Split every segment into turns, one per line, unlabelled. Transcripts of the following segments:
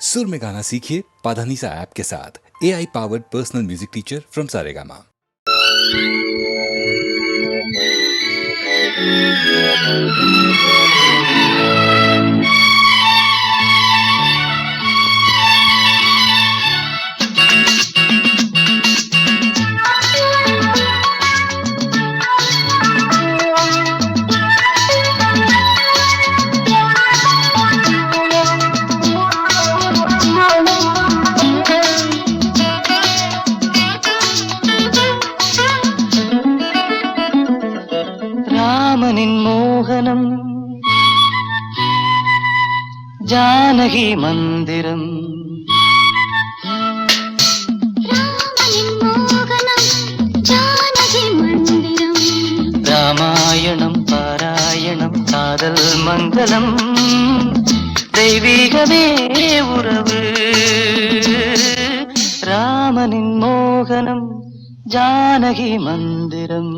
सुर में गाना सीखिए पाधानीसा ऐप के साथ। AI powered personal music teacher from Saregama.
ராமனின் மோகனம் ஜானகி மந்திரம்.
ராமனின் மோகனம் ஜானகி மந்திரம்.
ராமாயணம் பாராயணம் காதல் மங்களம். தெய்வீகமே உறவு. ராமனின் மோகனம் ஜானகி மந்திரம்.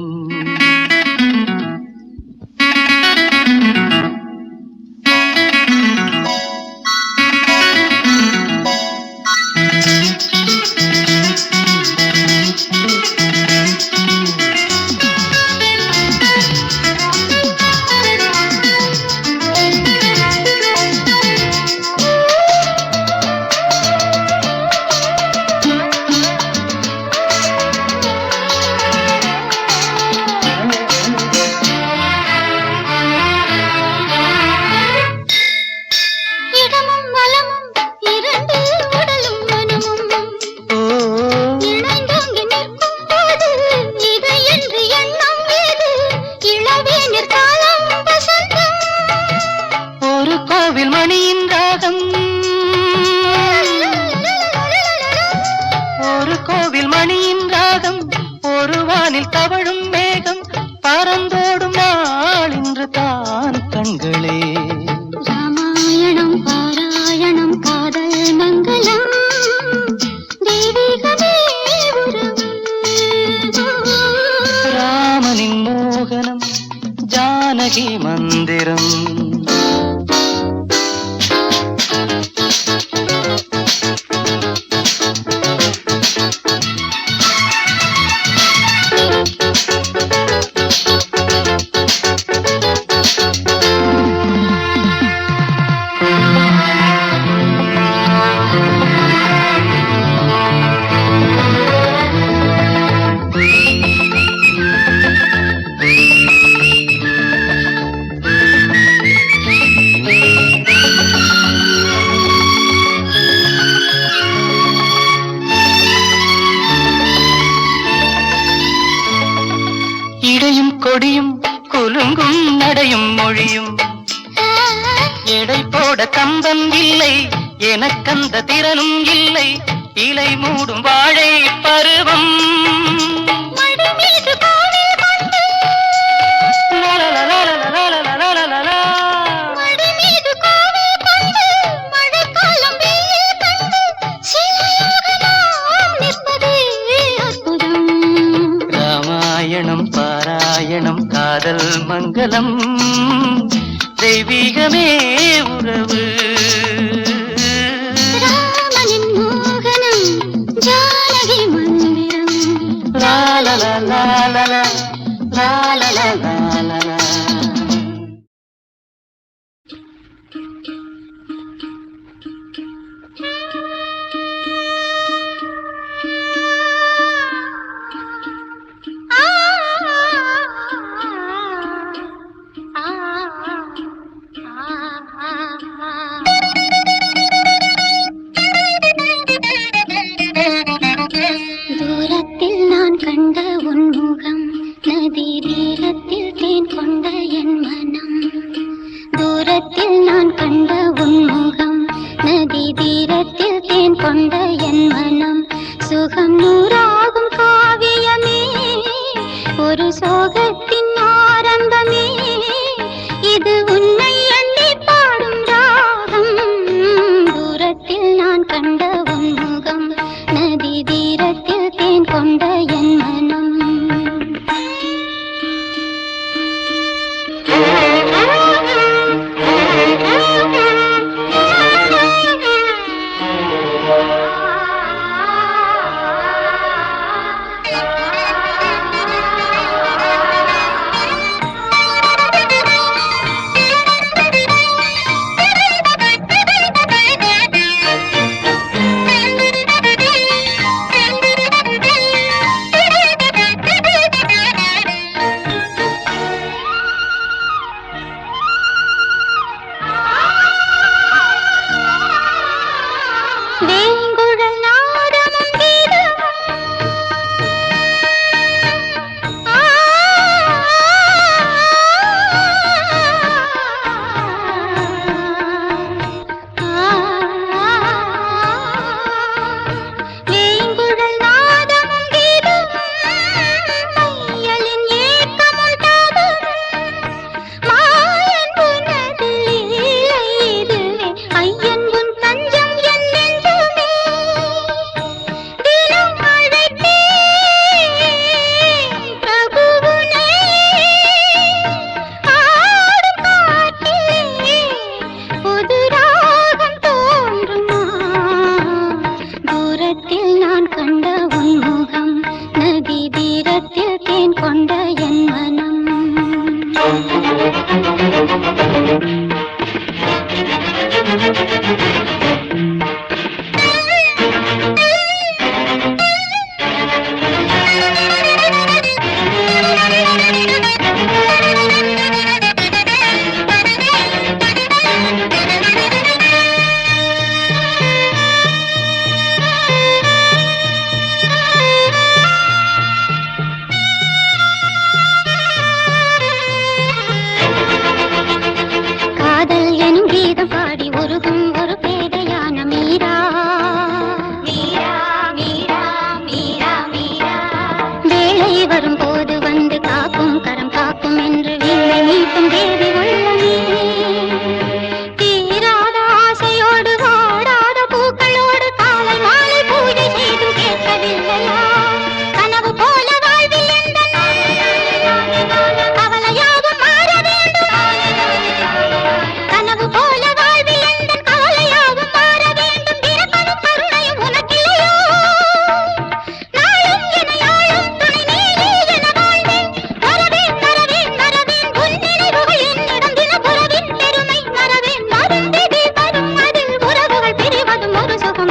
ஒரு கோவில் மணியின் ராகம், ஒரு வானில் தவழும் மேகம், பறந்தோடும் நாள் இன்று தான் கண்களே.
ராமாயணம் பாராயணம் காதல் மங்களம். தெய்வீகமே உறவு.
ராமனின் மோகனம் ஜானகி மந்திரம். இடையும் கொடியும் குலுங்கும் நடையும் மொழியும், எடை போட கம்பன் இல்லை, எனக்கந்த திறனும் இல்லை. இலை மூடும் வாழை பருவம். ராமாயணம் பாராயணம் காதல் மங்களம். தெய்வீகமே உறவு.
ராமனின் மோகனம் ஜானகி மந்திரம்.
லாலலா லாலலா லாலலா லாலலா.
தூரத்தில் நான் கண்ட உன் முகம், நதி தீரத்தில் தேன் கொண்ட என் மனம். தூரத்தில் நான் கண்ட உன் முகம், நதி தீரத்தில் தேன் கொண்ட என் மனம். சுகம் நூறாகும் காவியமே, ஒரு சோகத்தின் ஆரம்பமே. இது உன்னை எண்ணி பாடும் ராகம். தூரத்தில் நான் கண்ட உன் முகம், நதி தீரத்தில் தேன் கொண்ட என் மனம்.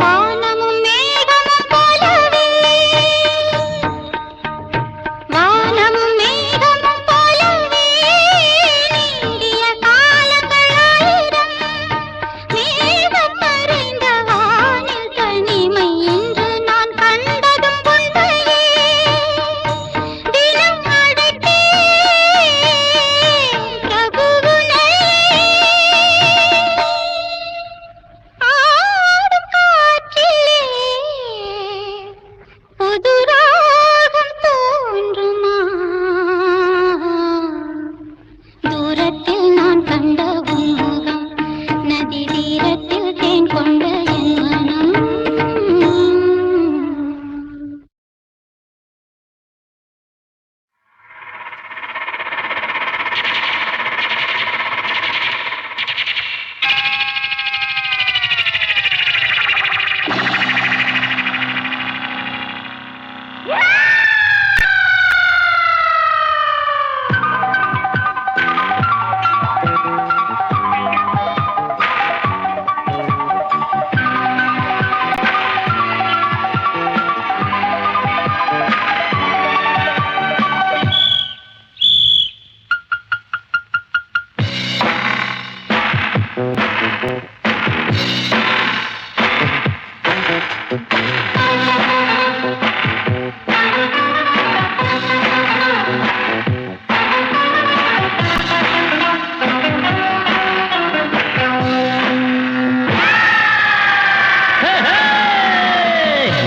வானமும் மேகமும் போலவே வானமும் மேகமும் போலவே நீங்கிய காலங்களாயிரம் மேகப்பறைந்த வானில் தனிமை என்று நான் கண்டதும் உண்மையே தினம் அடைத்தே பிரபுவுனை ஆடும் காற்றிலே புது ராகம் தோன்றுமா தூரத்தில் நான் கண்ட உன் முகம் நதி தீரத்தில் தேன் கொண்ட என் மனம்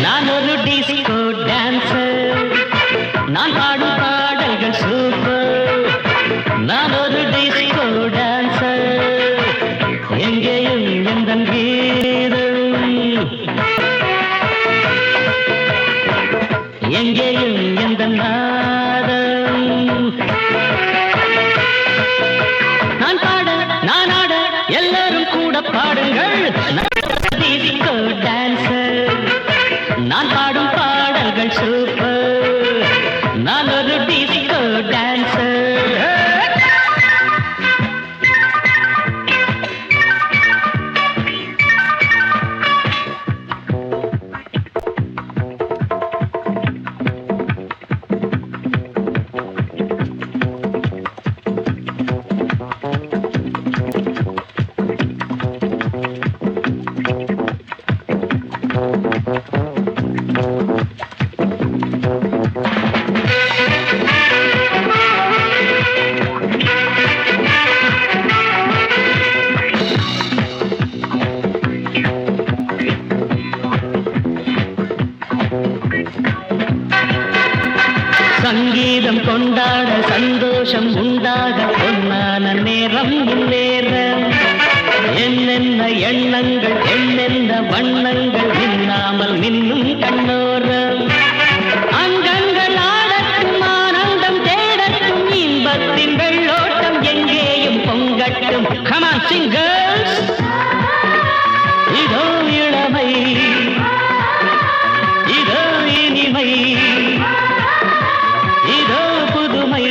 நான் ஒரு டிஸ்கோ டான்சர் நான் பாடும் பாடல்கள் சூப்பர் நான் ஒரு டிஸ்கோ டான்சர் எங்கேயும் எந்த கீதம் எங்கேயும் எந்த நாதம் நான் பாட நான் ஆட எல்லாரும் கூட பாடுங்கள் டிஸ்கோ டான்சர் நான் பாடும் பாடல்கள் சூப்பர் நான் ஒரு டிஸ்கோ டான்சர் சங்கீதம் கொண்டாட சந்தோஷம் உண்டாக பொன்னான நேரம் இந்நேரம் என்னென்ன எண்ணங்கள் என்னென்ன வண்ணங்கள் மின்னாமல் மின்னும் கண்ணோரம் அங்கங்கள் ஆடட்டும் ஆனந்தம் தேடட்டும் இன்பத்தின் வெள்ளோட்டம் எங்கேயும் பொங்கட்டும் Come on, sing girls. இதோ இளமை இதோ இனிமை இதோ புதுமை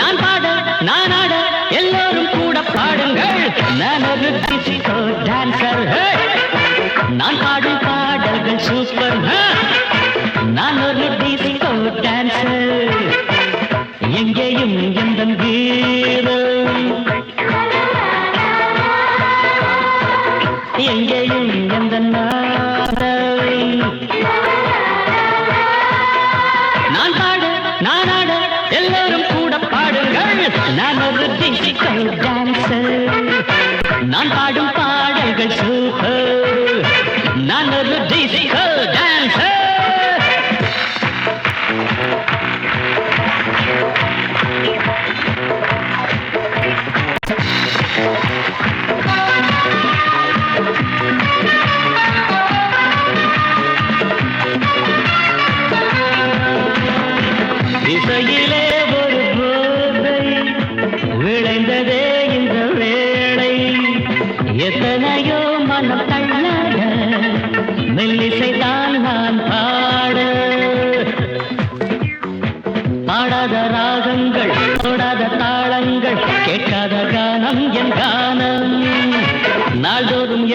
நான் பாட நான் ஆட எல்லோரும் கூட பாடுங்கள் நான் ஒரு டிஸ்கோ டான்சர் நான் பாடும் பாடல்கள் சூப்பர் நான் ஒரு டிஸ்கோ டான்சர் எங்கேயும் எந்த கீதம் எங்கேயும் எந்த நாதம் நான் பாட நான் ஆட எல்லாரும் கூட பாடுங்கள் நான் ஒரு டிஸ்கோ டான்சர் நான் பாடும் பாடல்கள் சூப்பர் நான் ஒரு டிஸ்கோ டான்சர் இசையிலே ஒரு போதை விளைந்ததே இந்த வேளை எத்தனையோ மனம் தள்ளாட மெல்லிசை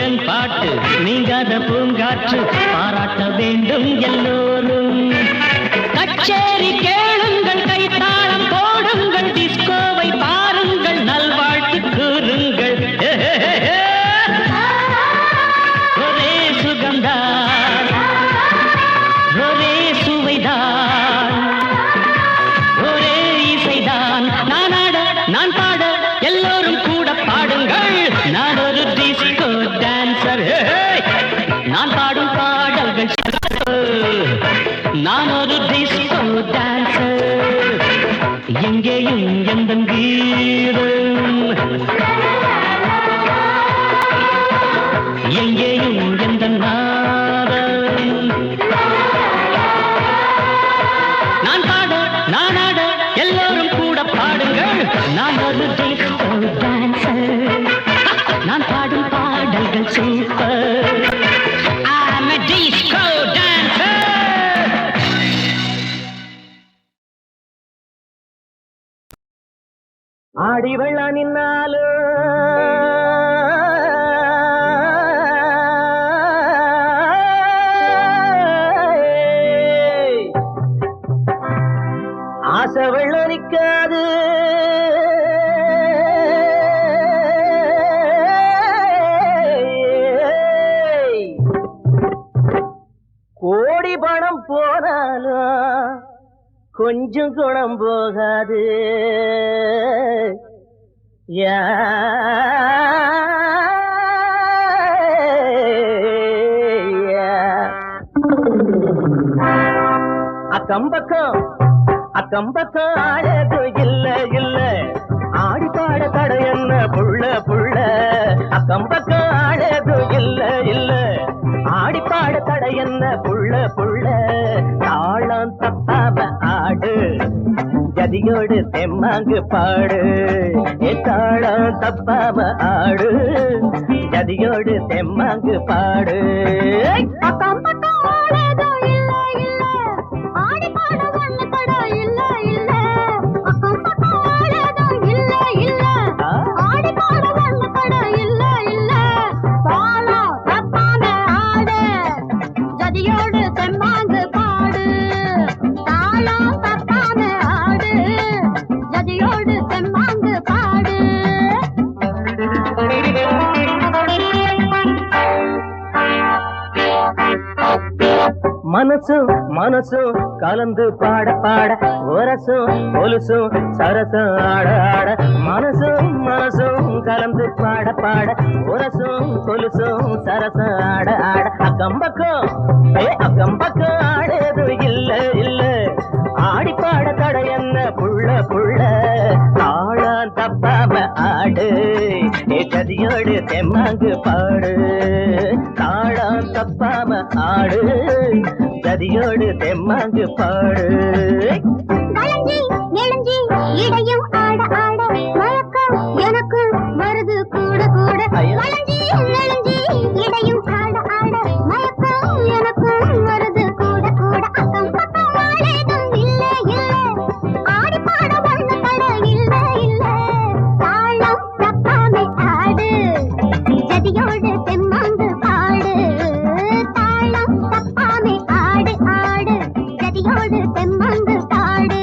என் பாட்டு நீங்காத பூங்காற்று பாராட்ட வேண்டும் எல்லோரும். கச்சேரி கேளுங்கள், கைத்தாளம் போடுங்கள், டிஸ்கோவை பாருங்கள், நல்வாழ்த்து கூறுங்கள். ஒரே சுகம்தான், ஒரே சுவைதான், ஒரே இசைதான். நான் ஆட நான் பாட எல்லோரும் கூட பாடுங்கள். நான் ஒரு டிஸ்கோ டான்சர். நான் பாடும் பாடல்கள் நான் ஒரு டிஸ்கோ டான்சர். எங்கேயும் எந்த கீதம், எங்கேயும் எந்த நாதம். நான் பாட நான் ஆட எல்லோரும் கூட பாடுங்கள். நான் ஒரு டிஸ்கோ டான்சர். நான் பாடும் பாடல்கள் super. I'm a disco dancer. ஆடி வெள்ளா நின்னாலும் ஆசை வெள்ளம் நிற்காது. கோடி பணம் போனாலும் கொஞ்சம் குணம் போகாது. அக்கம்பக்கம் அக்கம்பக்கம் ஆழது இல்ல இல்ல, ஆடி பாட தடை என்ன புள்ள புள்ள. அக்கம்பக்கம் ஆழது இல்ல இல்ல, ஆடி பாட தடை என்ன புள்ள புள்ள. தாளம் தப்பாம ஆடு, ஜதியோடு தெம்மாங்கு பாடு. தாளம் தப்பாம ஆடு, ஜதியோடு தெம்மாங்கு பாடு. மனசும் மனசும் கலந்து பாட பாட, ஒரசும் கொலுசும் சரசும் ஆட ஆட. மனசும் மனசும் கலந்து பாட பாட, ஒரசும் கொலுசும் சரசும் ஆட ஆட. அக்கம்பக்கம் அக்கம்பக்கம் ஆடது இல்ல இல்ல, ஆடி பாட தடை என்ன புள்ள புள்ள. தாளம் தப்பாம ஆடு, கதியோடு தெம்மாங்கு பாடு. தாளம் தப்பாம ஆடு, கதியோடு தெம்மாங்கு பாடு.
இடையும் ஆட ஆட, மயக்கம் எனக்கு வருது கூட கூட. இடையும் ஆட ஆட, மயக்கம் எனக்கு வருது கூட கூட. அக்கம் பக்கம் ஆடேதும் இல்ல இல்ல, ஆடி பாட வந்த தட இல்ல இல்ல. தாளம் தப்பாமை ஆடு, ஜதியோடு தெம்மாங்கு பாடு. தாளம் தப்பாமை ஆடு ஆடு, ஜதியோடு தெம்மாங்கு பாடு.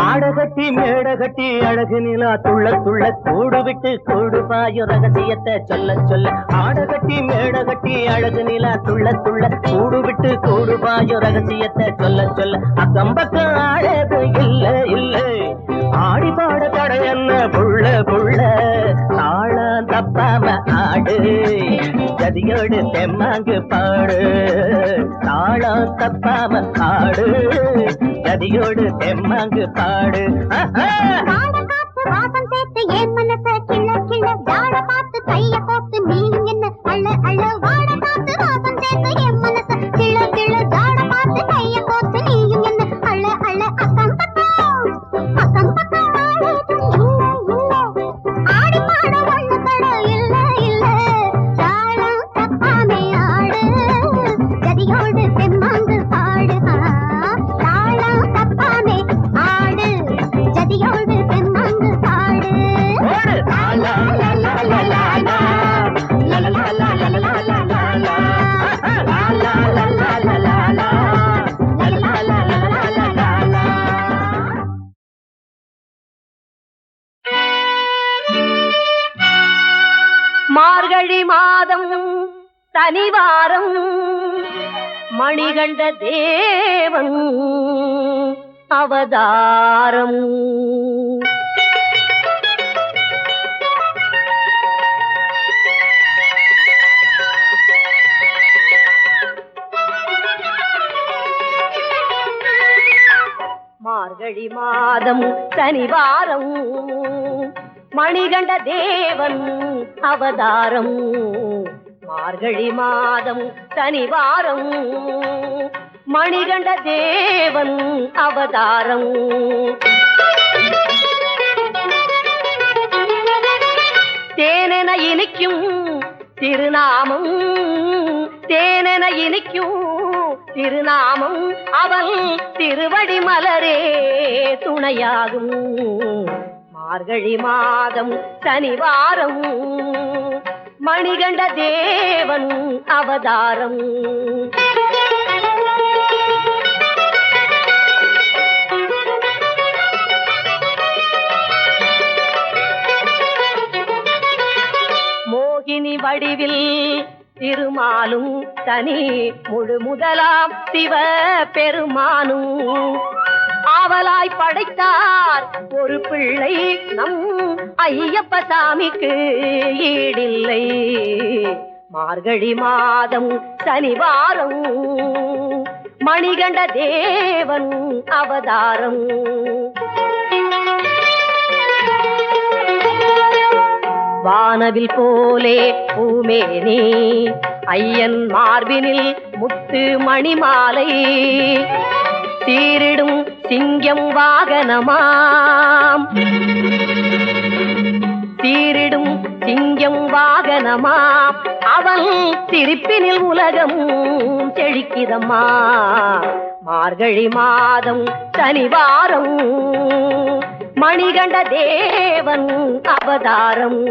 ஆடகட்டி மேடகட்டி அழகு நிலா துள்ள துள்ள, கூடு விட்டு கூடு பாயும் ரகசியத்தை சொல்ல சொல்ல. ஆடகட்டி மேடகட்டி அழகு நிலா துள்ள துள்ள, கூடு விட்டு கூடு பாயும் ரகசியத்தை சொல்ல சொல்ல. அக்கம்பக்கம் ஆடது இல்ல இல்ல, ஆடி பாட தடை என்ன புள்ள புள்ள. தாளம் தப்பாம ஆடு, ஜதியோடு தெம்மாங்கு பாடு. தாளம் தப்பாம ஆடு, ஜதியோடு தெம்மாங்கு பாடு.
வாசம் சேர்த்து என் மனச கிள்ள கிள்ள, ஜாட பார்த்து கைய கோத்து நீயும் என்ன அள்ள அள்ள. வாட காத்து வாசம் சேர்த்து என் மனச கிள்ள கிள்ள, ஜாட பார்த்து கைய கோத்து நீயும் என்ன அள்ள அள்ள. அக்கம் பக்கம் அக்கம் பக்கம் ஆடேதும் இல்ல இல்ல, ஆடி பாட வண்ண தட இல்ல இல்ல. தாளம் தப்பாமே ஆடு, ஜதியோடு தெம்மாங்கு பாடு.
மாதம் தனிவாரம் மணிகண்ட தேவன் அவதாரம். மார்கழி மாதம் சனிவாரம் மணிகண்ட தேவன் அவதாரம். மார்கழி மாதம் சனிவாரம் மணிகண்ட தேவன் அவதாரம். தேனென இனிக்கும் திருநாமம், தேனென இனிக்கும் திருநாமம், அவன் திருவடி மலரே துணையாகும். மார்கழி மாதம் சனிவாரம் மணிகண்ட தேவன் அவதாரம். மோகினி வடிவில் திருமாலும் தனி முழு முதலாம் சிவ பெருமானும் ஆவலாய் படைத்தார் ஒரு பிள்ளை நம் ஐயப்ப சாமிக்கு ஈடில்லை. மார்கழி மாதம் சனிவாரம் மணிகண்ட தேவன் அவதாரம். வானவில் போலே பூமேனி ஐயன் மார்பினில் முத்து மணிமாலை சீரிடும் சிங்கம் வாகனமாம், சீரிடும் சிங்கம் வாகனமாம், அவன் சிரிப்பினில் உலகம் செழிக்கிதம்மா. மார்கழி மாதம் சனிவாரம் மணிகண்ட தேவன் அவதாரம்.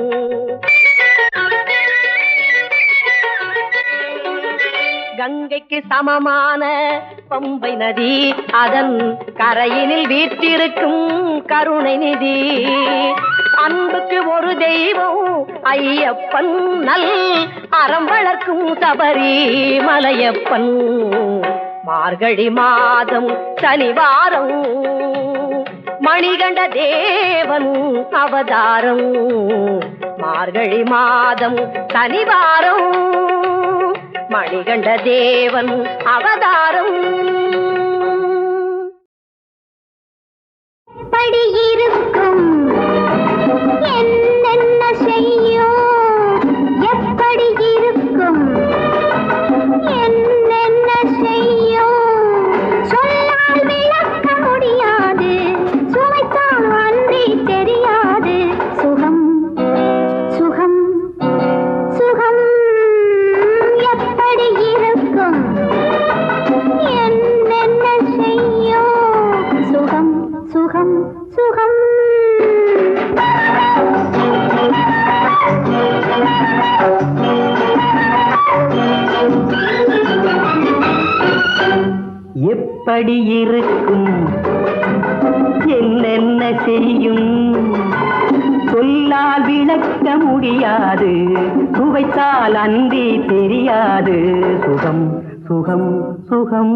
கங்கைக்கு சமமான பம்பை நதி, அதன் கரையினில் வீற்றிருக்கும் கருணை நிதி. அன்புக்கு ஒரு தெய்வம் ஐயப்பன், நல் அறம் வளர்க்கும் சபரி மலையப்பன். மார்கழி மாதம் சனிவாரம் மணிகண்ட தேவன் அவதாரம். மார்கழி மாதம் சனிவாரம் மணிகண்ட தேவன் அவதாரம்.
எப்படி இருக்கும் என்னென்ன செய்யும், எப்படி இருக்கும் என்னென்ன செய்யும், சொல்லால் விளக்க முடியாது, சுவைத்தால் அன்றி தெரியாது. சுகம் சுகம் சுகம் எப்படி இருக்கும் என்னென்ன செய்யும், சுகம் சுகம் சுகம்.
எப்படி இருக்கும் என்னென்ன செய்யும், சொல்லால் விளக்க முடியாது, சுவைத்தால் அன்றி தெரியாது. சுகம் சுகம் சுகம்.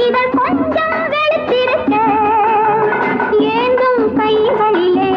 இதழ் கொஞ்சம் வெளுத்திருக்க, ஏந்தும் கைகளிலே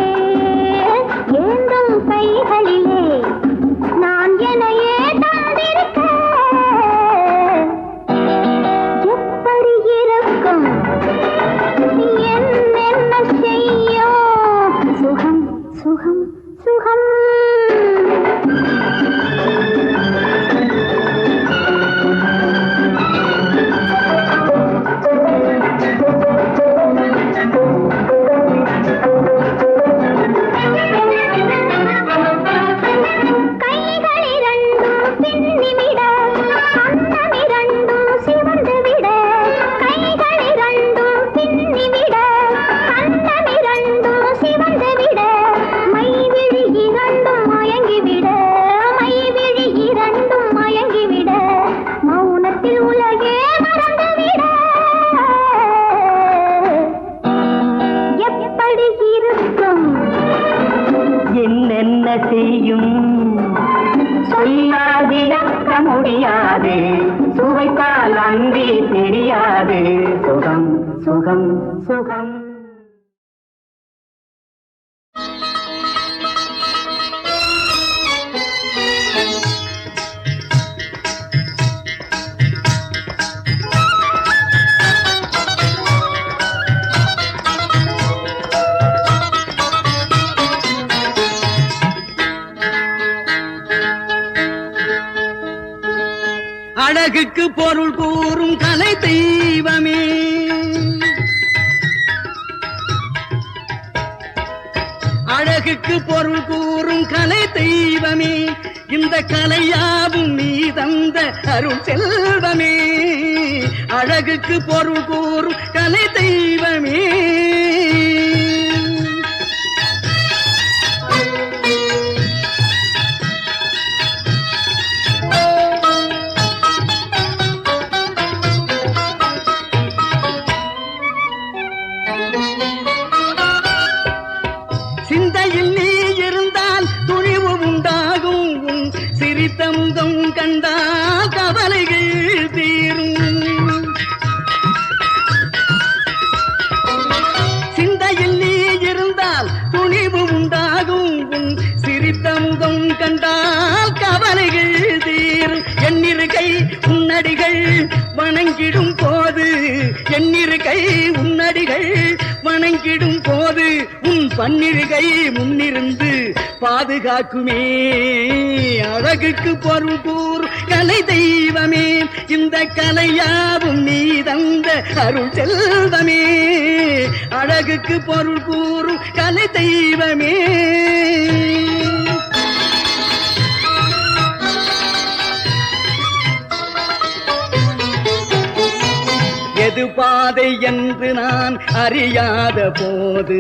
என்ன செய்யும் சொல்லாதிருக்க முடியாது சுவைத்தால் அன்பே தெரியாது சுகம் சுகம் சுகம்
அழகுக்கு பொருள் கூறும் கலை தெய்வமே அழகுக்கு பொருள் கூறும் கலை தெய்வமே இந்த கலையாவும் நீ தந்த அருள் செல்வமே அழகுக்கு பொருள் கூறும் கலை தெய்வமே சிந்தையில் நீ இருந்தால் துணிவு உண்டாகும் சிரித்த முகம் கண்டால் கவலைகள் தீரும் சிந்தையில் நீ இருந்தால் துணிவு உண்டாகும் சிரித்த முகம் கண்டால் கவலைகள் தீரும் எண்ணிருக்கை உன்னடிகள் வணங்கிடும் போது எண்ணிருக்கை உன்னடிகள் வணங்கிடும் போது உன் பன்னிருகை முன்னிருந்து பாதுகாக்குமே அழகுக்கு பொருள் கூறு கலை தெய்வமே இந்த கலையாவும் நீ தந்த அருள் செல்வமே அழகுக்கு பொருள் கூறு கலை தெய்வமே எது பாதை என்று நான் அறியாத போது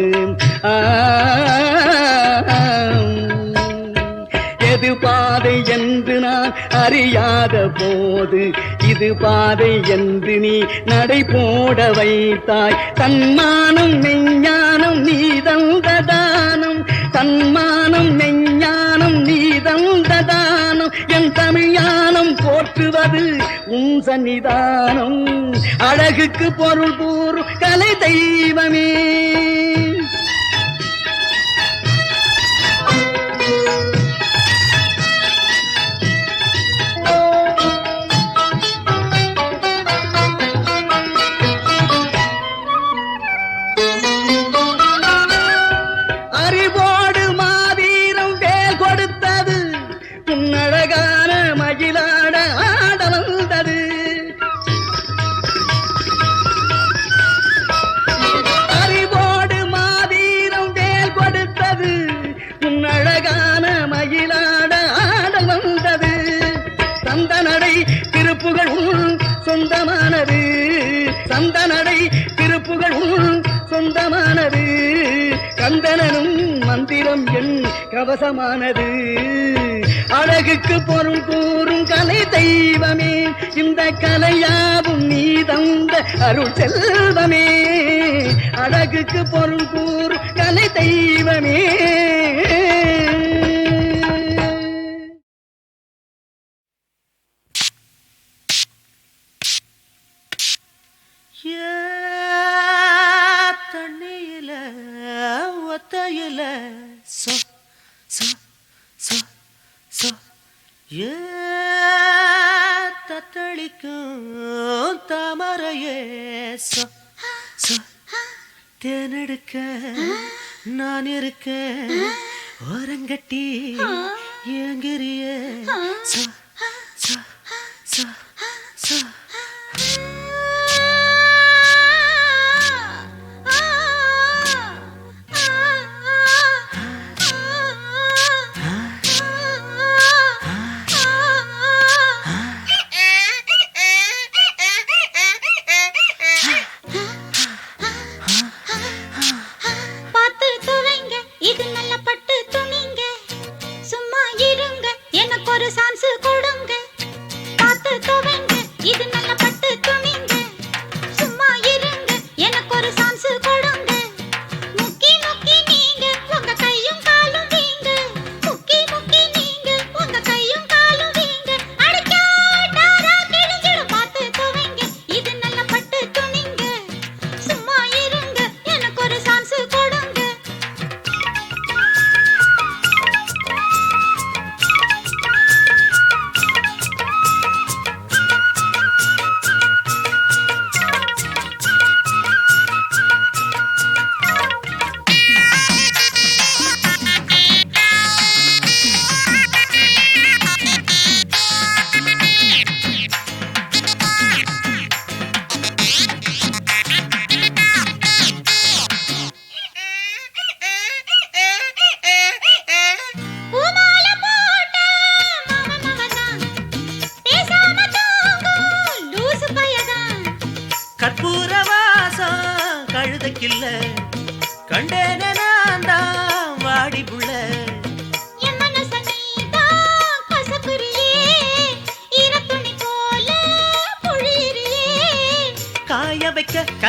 எது பாதை என்று நான் அறியாத போது இது பாதை என்று நீ நடை போட வைத்தாய் தன்மானம் மெஞ்ஞானம் நீ தந்த தானம் தன்மானம் மெஞ்ஞானம் நீ தந்த தானம் என் தமிழ்ஞானம் போற்றுவது உன் சன்னிதானம் அழகுக்கு பொருள் கூறு கலை தெய்வமே அறிவோடு மாவீரம் வேல் கொடுத்தது உன்னழகான மகிழாட ஆட வந்தது அறிவோடு மாவீரம் வேல் கொடுத்தது உன்னழகான மகிழாட ஆட வந்தது சந்த நடை திருப்புகள் சொந்தமானது சந்த நடை திருப்புகள் சொந்தமானது கந்தனும் மந்திரம் என் கவசமானது அழகுக்கு பொருள் கூறும் கலை தெய்வமே இந்த கலையாவும் நீ தந்த அருள் செல்வமே அழகுக்கு பொருள் கூறும் கலை தெய்வமே தண்ணியில ஒத்தையில சொ சொ சொ சொ தத்தளிக்கும் தாமரையே சொ சொ தேனெடுக்க நான் இருக்க ஓரங்கட்டி ஏங்கிறிய சொ சொ சொ சொ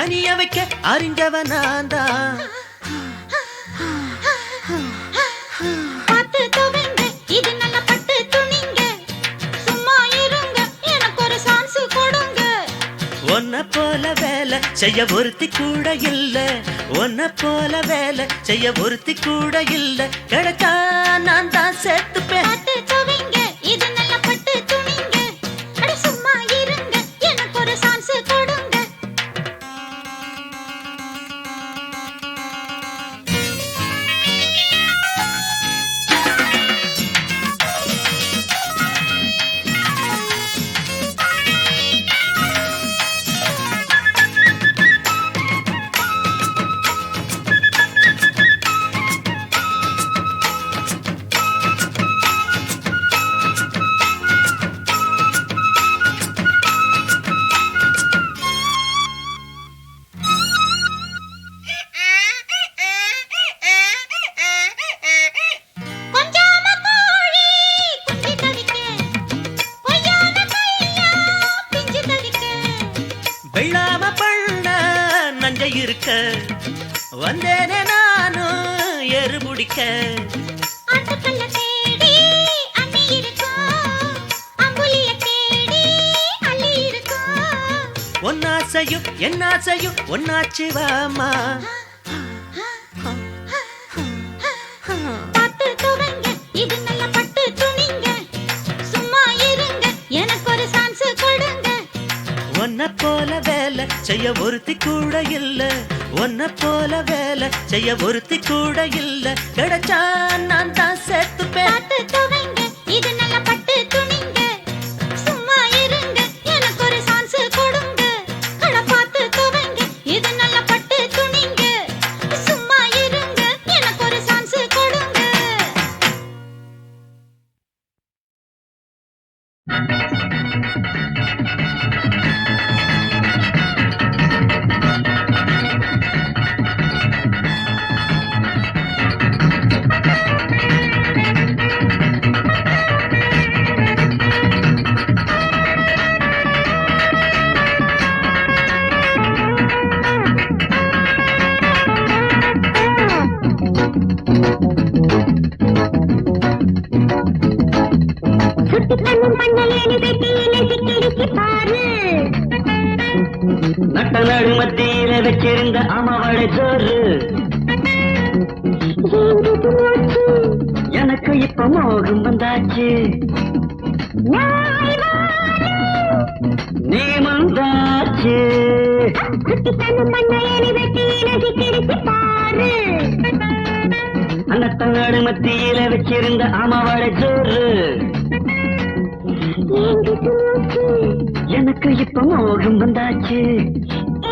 அணிய வைக்க அறிஞ்சவன் நான் தான்.
பார்த்து துவங்க, இது நல்ல பட்டு துணிங்க. சும்மா இருங்க, எனக்கு ஒரு சான்ஸ் கொடுங்க.
உன்னை போல வேலை செய்ய ஒருத்தி கூட இல்ல, உன்னை போல வேலை செய்ய ஒருத்தி கூட இல்ல. கிடைச்சா நான் தான் சேர்த்துப்பேன்.
பார்த்து துவங்க, இது நல்ல பட்டு துணிங்க. அட சும்மா இருங்க, எனக்கு ஒரு சான்ஸ் கொடுங்க. கொஞ்சாம கோழி குஞ்சு தவிக்க, பொய்யான கையா பிஞ்சு தவிக்க.
வெள்ளாம பண்ண நஞ்சை இருக்க வந்தேனே நானும் எரு பிடிக்க.
ஆட்டுக்கல்ல தேடி அண்ணி இருக்கும், அம்புலிய தேடி அள்ளி இருக்கும்.
ஒன்னாசையும் என்னாசையும் ஒன்னாச்சு வாமா.
பார்த்து துவங்க, இது நல்ல பட்டு துணிங்க. சும்மா இருங்க, எனக்கு ஒரு சான்ஸ் கொடுங்க.
உன்னை போல வேலை செய்ய ஒருத்தி கூட இல்ல, உன்னை போல வேலை செய்ய ஒருத்தி கூட இல்ல. கிடைச்சா நான் தான் சேர்த்துப்பேன்.
பார்த்து துவங்க, இது நல்ல பட்டு துணிங்க. சும்மா இருங்க, எனக்கு ஒரு சான்ஸ் கொடுங்க. அட பார்த்து துவங்க, இது நல்ல பட்டு துணிங்க. சும்மா இருங்க, எனக்கு ஒரு சான்ஸ் கொடுங்க. சுத்தி கண்ணும் பண்ணலேனி வெட்டியில சிக்கிடிச்சு பாரு.
நட்ட நடு மத்தியில வச்சிருந்த அமவளை சோறு
எங்கிட்டு மூச்சு
எனக்கு இப்ப மோகம் வந்தாச்சு.
நாய் வாரு.
நீ வந்தாச்சு.
சுத்தி கண்ணும் பண்ணலேனி வெட்டியில சிக்கிடிச்சு பாரு.
நட்ட நடு மத்தியில வச்சிருந்த அமவளை சோறு
எங்கிட்டு மூச்சு
எனக்கு இப்ப மோகம் வந்தாச்சு.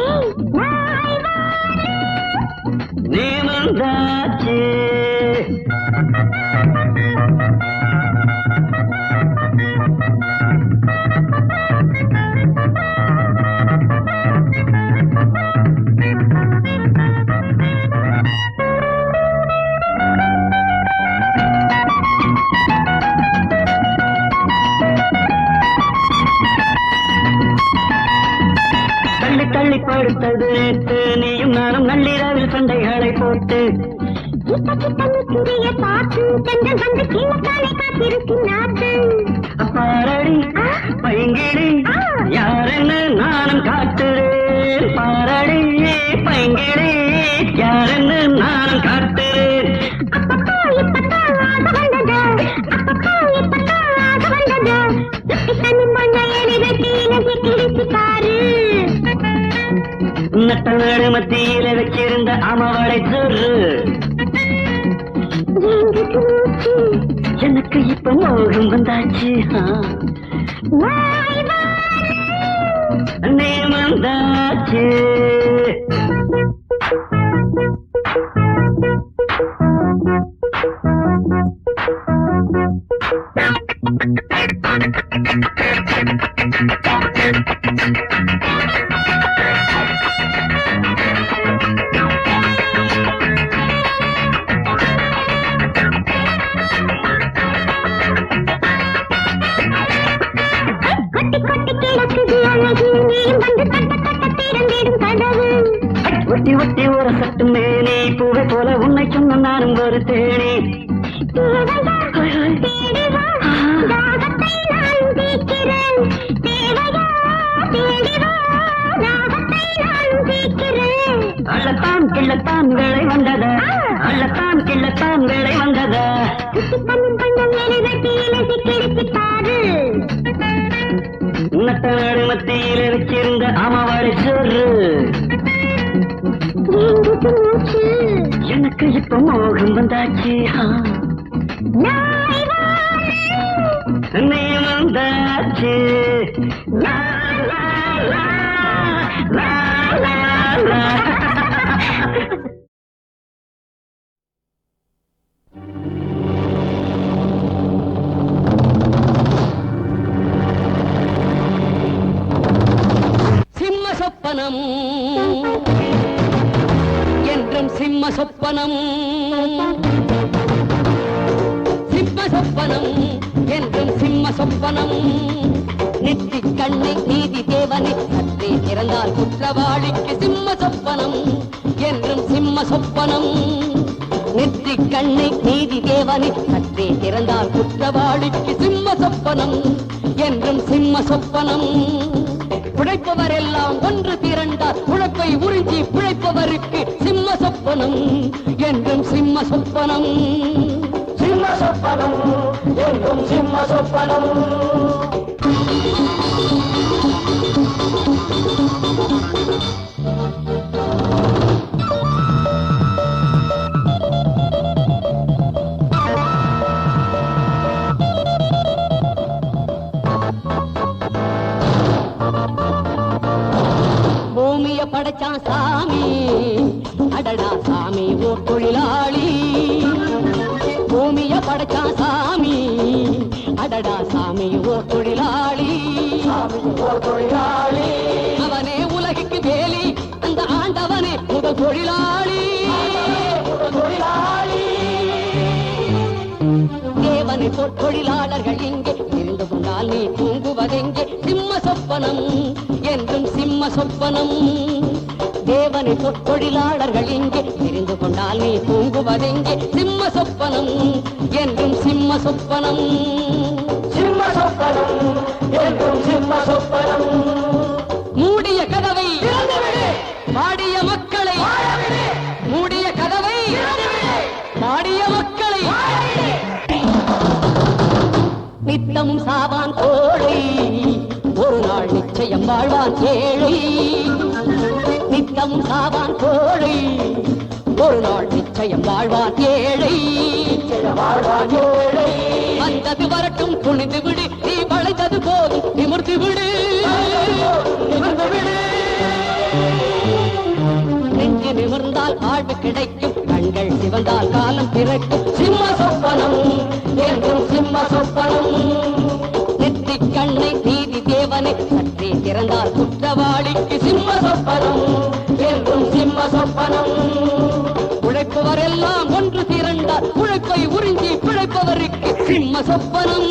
ஏய் நாய் வாரு.
நீ வந்தாச்சு. தள்ளி தள்ளி படுத்தது நேத்து, நீயும் நானும் நள்ளிரவில் சண்டைகளை போட்டு.
கிட்ட கிட்ட நிக்கிறிய பார்த்து தென்றல் வந்து கீழக்காலை காத்திருக்கும் நாட்டு.
பாரடி பைங்கிடி யாரென்னு நானும் காட்டுறேன். பாரடி பைங்கிடி யாரென்னு நானும் காட்டுறேன்.
அப்பப்போ இப்பதான் ஆக வந்தது, அப்பப்போ இப்பதான் ஆக வந்தது. சுத்தி கண்ணும் பண்ணலேனி வெட்டியில சிக்கிடிச்சு பாரு.
நட்ட நடு மத்தியில வச்சிருந்த அமவளை சோறு
எங்கிட்டு மூச்சு
எனக்கு இப்ப மோகம் வந்தாச்சு.
நாய் வாரு.
நீ வந்தாச்சு.
கொட்டி கொட்டி கிடக்குது அழகு, நீயும் வந்து தட்ட தட்ட திறந்திடும் கதவு.
ஒட்டி ஒட்டி ஒரு சட்டு மேனி பூவை போல உன்னை சொன்ன நானும் ஒரு தேனி அள்ளத்தான் கிள்ளத்தான் வேலை வந்ததா அள்ளத்தான் கிள்ளத்தான் வேலை வந்ததா நட்ட நாடு மத்தியில் இருக்கின்ற அமாவாடை சோறு எனக்கு இப்ப மோகம் வந்தாச்சு நீ வந்தாச்சு லா, லா, லா, லா, லா, லா.
சிம்ம சொப்பனம் என்றும் சிம்ம சொப்பனம் சிம்ம சொப்பனம் என்றும் சிம்ம சொப்பனம் நெற்றி கண்ணை நீதி தேவனை சற்றே திறந்தால் குற்றவாளிக்கு சிம்ம சொப்பனம் என்றும் சிம்ம சொப்பனம் நெற்றி கண்ணை நீதி தேவனை சற்றே திறந்தால் குற்றவாளிக்கு சிம்ம சொப்பனம் என்றும் சிம்ம சொப்பனம் உழைப்பவர் எல்லாம் ஒன்று திரண்டார் உழைப்பை உறிஞ்சி பிழைப்பவருக்கு சிம்ம சொப்பனம் என்றும் சிம்ம சொப்பனம் சிம்ம சொப்பனம் என்றும் சிம்ம சொப்பனம் பூமிய படைச்சான் சாமி அடடா சாமி ஓ தொழிலாளி பூமிய படைச்சான் சாமி அடடா சாமி ஓ தொழிலாளி அவனே உலகுக்கு வேலி அந்த ஆண்டவனே முதல் தொழிலாளி தேவனை தொழிலாளர்கள் இங்கே இருந்து கொண்டால் நீ தூங்குவதெங்கே சிம்ம சொப்பனம் என்றும் சிம்ம சொப்பனம் தேவனை தொழிலாளர்கள் இங்கே இருந்து கொண்டால் நீ தூங்குவதெங்கே சிம்ம சொப்பனம் என்றும் சிம்ம சொப்பனம் சிம்ம சொப்பனம் என்றும் சிம்ம சொப்பனம் மூடிய கதவை பாடிய மக்களை மூடிய கதவை பாடிய மக்களை நித்தமும் சாவான் கோழை ஒரு நாள் நிச்சயம் வாழ்வான் ஏழை நித்தமும் சாவான் கோழை ஒரு நாள் நிச்சயம் வாழ்வான் ஏழை வந்தது வரட்டும் துணிந்து விடு நீ வளைந்தது போதும் நிமிர்ந்து விடு நெஞ்சு நிமிர்ந்தால் வாழ்வு கிடைக்கும் கண்கள் சிவந்தால் காலம் பிறக்கும் சிம்ம சொப்பனம் என்றும் சிம்ம சொப்பனம் நெற்றி கண்ணை நீதி தேவனை சற்றே திறந்தால் குற்றவாளிக்கு சிம்ம சொப்பனம் என்றும் சிம்ம சொப்பனம் உழைப்பவர் எல்லாம் ஒன்று திரண்டால் உழைப்பை உறிஞ்சி பிழைப்பவருக்கு சிம்ம சொப்பனம்